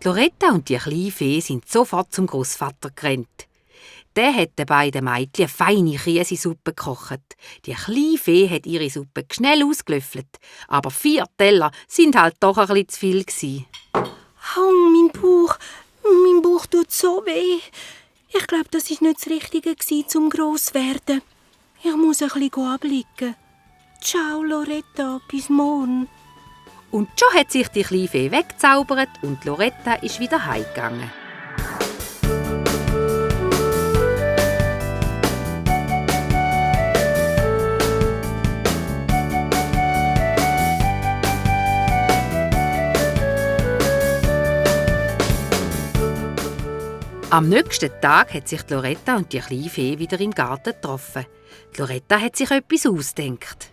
Loretta und die kleine Fee sind sofort zum Großvater gerannt. Der hat den beiden Mädchen eine feine Käsesuppe gekocht. Die kleine Fee hat ihre Suppe schnell ausgelöffelt, aber 4 Teller sind halt doch ein bisschen zu viel gewesen. Oh, mein Bauch tut so weh. Ich glaube, das war nicht das Richtige zum gross werden. Ich muss ein bisschen abliegen. Ciao, Loretta, bis morgen. Und schon hat sich die kleine Fee weggezaubert und Loretta ist wieder heimgegangen. Am nächsten Tag hat sich Loretta und die kleine Fee wieder im Garten getroffen. Loretta hat sich etwas ausgedacht.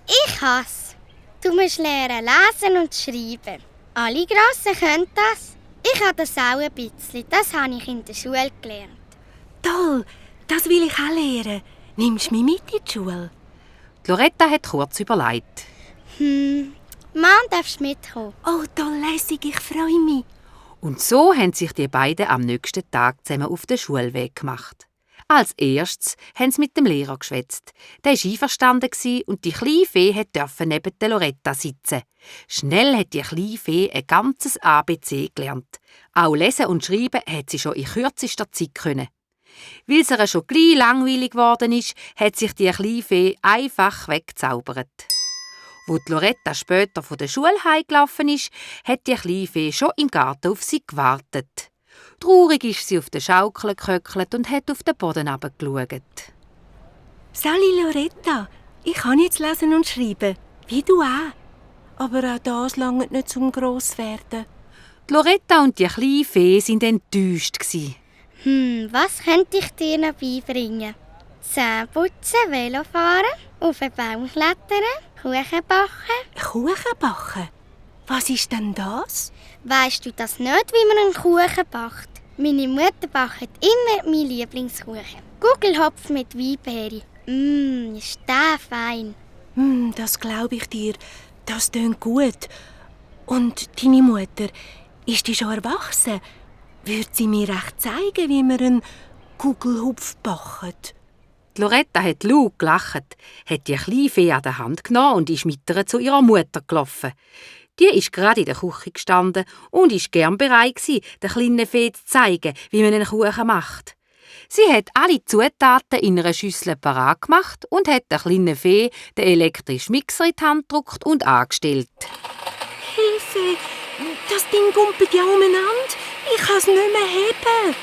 Ich has. Du musst lernen lesen und schreiben. Alle Grossen können das. Ich habe das auch ein bisschen. Das habe ich in der Schule gelernt. Toll, das will ich auch lernen. Nimmst du mich mit in die Schule? Loretta hat kurz überlegt. Mann, darfst mitkommen. Oh, toll, lässig, ich freue mich. Und so haben sich die beiden am nächsten Tag zusammen auf den Schulweg gemacht. Als erstes haben sie mit dem Lehrer geschwätzt. Der war einverstanden und die kleine Fee durfte neben der Loretta sitzen. Schnell hat die kleine Fee ein ganzes ABC gelernt. Auch lesen und schreiben hat sie schon in kürzester Zeit können. Weil es ihr schon gleich langweilig geworden ist, hat sich die kleine Fee einfach weggezaubert. Als die Loretta später von der Schule heimgelaufen ist, hat die kleine Fee schon im Garten auf sie gewartet. Traurig ist sie auf der Schaukel gehöckelt und hat auf den Boden herabgeschaut. Sali, Loretta, ich kann jetzt lesen und schreiben, wie du auch. Aber auch das langt nicht zum Grosswerden. Die Loretta und die kleine Fee waren enttäuscht. Was könnte ich dir noch beibringen? Zähne putzen, Velo fahren, auf einen Baum klettern, Kuchen backen. Kuchen backen? Was ist denn das? Weisst du das nicht, wie man einen Kuchen backt? Meine Mutter backt immer meinen Lieblingskuchen. Gugelhopf mit Weinbeere. Ist der fein. Das glaube ich dir. Das tönt gut. Und deine Mutter, ist die schon erwachsen? Würde sie mir recht zeigen, wie man einen Gugelhupf backt? Loretta hat laut gelacht, hat die kleine Fee an der Hand genommen und ist mit ihr zu ihrer Mutter gelaufen. Die ist gerade in der Küche gestanden und war gern bereit, der kleinen Fee zu zeigen, wie man einen Kuchen macht. Sie hat alle Zutaten in einer Schüssel parat gemacht und hat der kleinen Fee den elektrischen Mixer in die Hand gedrückt und angestellt. Hilfe! Das Ding gumpelt ja umeinander. Ich kann es nicht mehr heben.